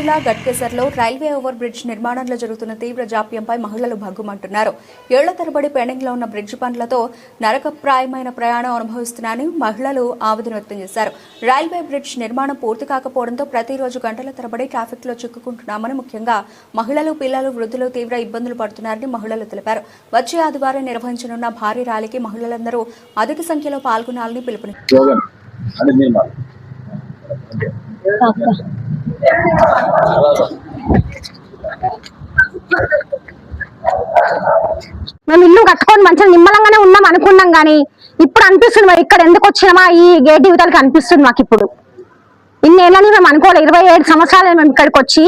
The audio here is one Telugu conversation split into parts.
జిల్లా గట్కేసర్లో రైల్వే ఓవర్ బ్రిడ్జ్ నిర్మాణంలో జరుగుతున్న తీవ్ర జాప్యంపై మహిళలు భగ్గుమంటున్నారు. ఏళ్ల తరబడి పెండింగ్ లో ఉన్న బ్రిడ్జ్ పనులతో నరకప్రాయమైన ప్రయాణం అనుభవిస్తున్నారని మహిళలు ఆవేదన వ్యక్తం చేశారు. రైల్వే బ్రిడ్జ్ నిర్మాణం పూర్తి కాకపోవడంతో ప్రతిరోజు గంటల తరబడి ట్రాఫిక్ లో చిక్కుకుంటున్నామని, ముఖ్యంగా మహిళలు, పిల్లలు, వృద్ధులు తీవ్ర ఇబ్బందులు పడుతున్నారని మహిళలు తెలిపారు. వచ్చే ఆదివారం నిర్వహించనున్న భారీ ర్యాలీకి మహిళలందరూ అధిక సంఖ్యలో పాల్గొనాలని పిలుపునిచ్చారు. మేము ఇల్లు కట్టుకొని మంచిగా నిమ్మలంగానే ఉన్నాం అనుకున్నాం, కానీ ఇప్పుడు అనిపిస్తుంది ఇక్కడ ఎందుకు వచ్చినామా ఈ గేట్ యువతలకి అనిపిస్తుంది మాకు. ఇప్పుడు ఇన్నేళ్ళని మేము అనుకోలేదు, 27 సంవత్సరాలు మేము ఇక్కడికి వచ్చి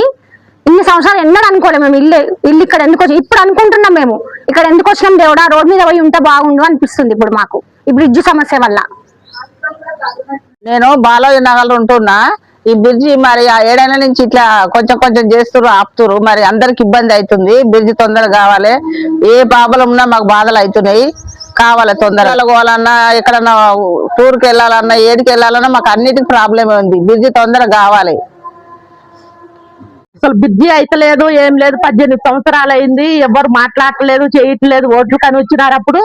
ఇన్ని సంవత్సరాలు ఎన్నడూ అనుకోలేము మేము ఇల్లు ఇక్కడ ఎందుకు వచ్చి. ఇప్పుడు అనుకుంటున్నాం మేము ఇక్కడ ఎందుకు వచ్చినాం దేవుడా, రోడ్ మీద పోయి ఉంటే బాగుండు అనిపిస్తుంది ఇప్పుడు మాకు ఈ బ్రిడ్జ్ సమస్య వల్ల. నేను బాలాజీ నగర్ ఉంటున్నా. ఈ బ్రిడ్జి మరి ఆ 7 ఏళ్ల నుంచి ఇట్లా కొంచెం కొంచెం చేస్తున్నారు, ఆపుతున్నారు. మరి అందరికి ఇబ్బంది అవుతుంది. బ్రిడ్జి తొందరగా కావాలి. ఏ ప్రాబ్లం ఉన్నా మాకు బాధలు అవుతున్నాయి, కావాలి తొందరగా పోవాలన్నా, ఎక్కడన్నా టూర్కి వెళ్ళాలన్నా, ఏడికి వెళ్ళాలన్నా మాకు అన్నిటికి ప్రాబ్లమే ఉంది. బ్రిడ్జి తొందరగా కావాలి. అసలు బ్రిడ్జి అయితే లేదు, ఏం లేదు. 18 సంవత్సరాలు అయింది, ఎవరు మాట్లాడలేదు, చేయట్లేదు. ఓట్లు కానీ వచ్చినారు అప్పుడు,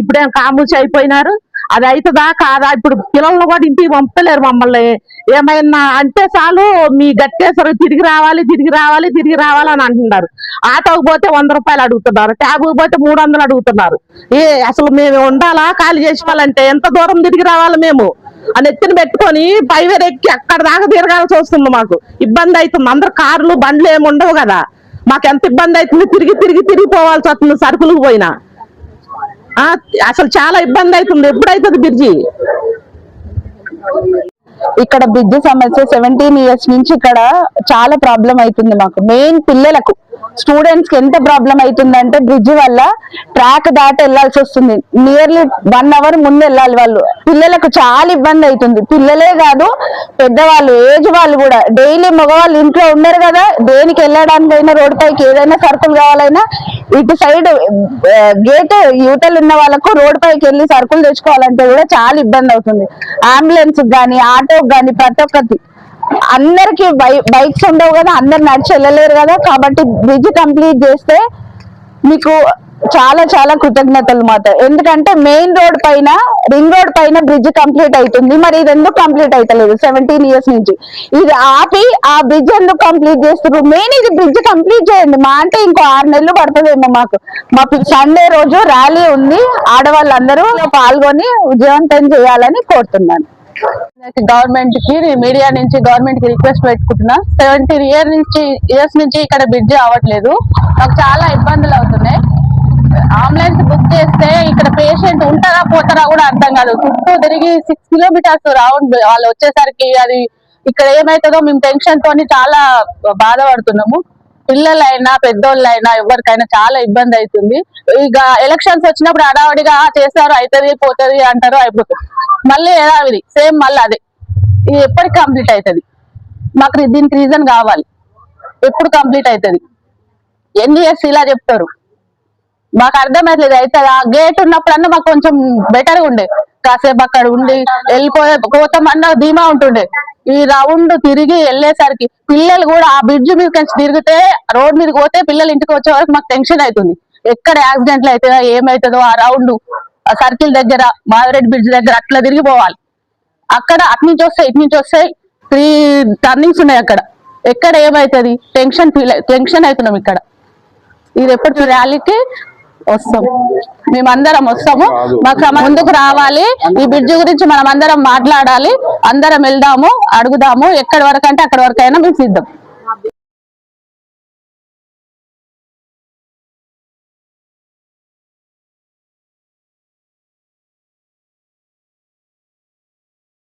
ఇప్పుడేం కామూసి అయిపోయినారు. అది అవుతుందా కాదా? ఇప్పుడు పిల్లలను కూడా ఇంటికి పంపలేరు మమ్మల్ని. ఏమైనా అంటే చాలు మీ గట్టేశ్వరం తిరిగి రావాలి అని అంటున్నారు. ఆటోకి పోతే 100 రూపాయలు అడుగుతున్నారు, ట్యాబుకి పోతే 300 అడుగుతున్నారు. అసలు మేము ఉండాలా? ఖాళీ చేసుకోవాలంటే ఎంత దూరం తిరిగి రావాలి? మేము అని ఎత్తిన పెట్టుకొని పైవేరు ఎక్కి అక్కడ దాకా తిరగాల్సి వస్తుంది. మాకు ఇబ్బంది అవుతుంది. అందరు కార్లు బండ్లు ఏమి ఉండవు కదా, మాకు ఎంత ఇబ్బంది అవుతుంది. తిరిగి పోవాల్సి వస్తుంది సరుకులకు పోయినా. అసలు చాలా ఇబ్బంది అవుతుంది. ఎప్పుడైతుంది బ్రిడ్జి? ఇక్కడ బ్రిడ్జ్ సమస్య 17 ఇయర్స్ నుంచి ఇక్కడ చాలా ప్రాబ్లం అవుతుంది మాకు. మెయిన్ పిల్లలకు, స్టూడెంట్స్ కి ఎంత ప్రాబ్లం అవుతుందంటే బ్రిడ్జ్ వల్ల ట్రాక్ దాటి వెళ్లాల్సి వస్తుంది. నియర్లీ 1 అవర్ ముందు వెళ్ళాలి వాళ్ళు. పిల్లలకు చాలా ఇబ్బంది అవుతుంది. పిల్లలే కాదు, పెద్దవాళ్ళు, ఏజ్ వాళ్ళు కూడా. డైలీ మగవాళ్ళు ఇంట్లో ఉండరు కదా, దేనికి వెళ్ళడానికైనా రోడ్ పైకి ఏదైనా సరుకులు కావాలైనా ఇటు సైడ్ గేట్ యువతలు ఉన్న వాళ్ళకు రోడ్ పైకి వెళ్ళి సరుకులు తెచ్చుకోవాలంటే కూడా చాలా ఇబ్బంది అవుతుంది. అంబులెన్స్ కానీ, ఆటోకి కానీ, ప్రతి ఒక్కటి. అందరికి బైక్స్ ఉండవు కదా, అందరు నడిచి వెళ్ళలేరు కదా. కాబట్టి బ్రిడ్జ్ కంప్లీట్ చేస్తే మీకు చాలా చాలా కృతజ్ఞతలు మాట. ఎందుకంటే మెయిన్ రోడ్ పైన, రింగ్ రోడ్ పైన బ్రిడ్జ్ కంప్లీట్ అవుతుంది. మరి ఇది ఎందుకు కంప్లీట్ అవుతలేదు? 17 ఇయర్స్ నుంచి ఇది ఆపి ఆ బ్రిడ్జ్ ఎందుకు కంప్లీట్ చేస్తున్నారు? మెయిన్ ఇది బ్రిడ్జ్ కంప్లీట్ చేయండి. మా అంటే ఇంకో 6 నెలలు పడుతుందేమో. మాకు సండే రోజు ర్యాలీ ఉంది. ఆడవాళ్ళందరూ పాల్గొని విజయవంతం చేయాలని కోరుతున్నాను. గవర్నమెంట్ కి, మీడియా నుంచి గవర్నమెంట్ కి రిక్వెస్ట్ పెట్టుకుంటున్నా. 17 ఇయర్స్ నుంచి ఇక్కడ బ్రిడ్జి అవ్వట్లేదు. నాకు చాలా ఇబ్బందులు అవుతున్నాయి. అంబులెన్స్ బుక్ చేస్తే ఇక్కడ పేషెంట్ ఉంటారా పోతారా కూడా అర్థం కాదు. చుట్టూ తిరిగి 6 కిలోమీటర్స్ రౌండ్ వాళ్ళు వచ్చేసరికి అది ఇక్కడ ఏమైతుందో మేము టెన్షన్ తోని చాలా బాధపడుతున్నాము. పిల్లలైనా పెద్దోళ్ళైనా ఎవరికైనా చాలా ఇబ్బంది అవుతుంది. ఇక ఎలక్షన్స్ వచ్చినప్పుడు హడావడిగా చేస్తారు, అవుతుంది పోతుంది అంటారు, అయిపోతుంది. మళ్ళీ ఏడాది సేమ్ మళ్ళీ అదే. ఇది ఎప్పటికి కంప్లీట్ అవుతుంది? మాకు దీనికి రీజన్ కావాలి. ఎప్పుడు కంప్లీట్ అవుతుంది? ఎన్ని ఇయర్స్ ఇలా చెప్తారు? మాకు అర్థమవుతుంది. అయితే ఆ గేట్ ఉన్నప్పుడన్నా మాకు కొంచెం బెటర్ ఉండే, కాసేపు అక్కడ ఉండి పోతామన్న ధీమా ఉంటుండే. ఈ రౌండ్ తిరిగి వెళ్ళేసరికి పిల్లలు కూడా ఆ బ్రిడ్జ్ మీద కొంచెం తిరిగితే, రోడ్ మీద పోతే పిల్లలు ఇంటికి వచ్చే వరకు మాకు టెన్షన్ అవుతుంది. ఎక్కడ యాక్సిడెంట్లు అవుతుందో ఏమవుతుందో. ఆ రౌండ్ సర్కిల్ దగ్గర, మావిరెడ్డి బ్రిడ్జ్ దగ్గర అట్లా తిరిగి పోవాలి. అక్కడ అటు నుంచి వస్తాయి 3 టర్నింగ్స్ ఉన్నాయి. అక్కడ ఎక్కడ ఏమవుతుంది? టెన్షన్ అవుతున్నాం ఇక్కడ. ఇది ఎప్పటి ర్యాలీకి వస్తాం, మేమందరం వస్తాము. మాకు ముందుకు రావాలి. ఈ బ్రిడ్జ్ గురించి మనం అందరం మాట్లాడాలి. అందరం వెళ్దాము, అడుగుదాము. ఎక్కడి వరకు అంటే అక్కడి వరకు అయినా మేము సిద్ధం.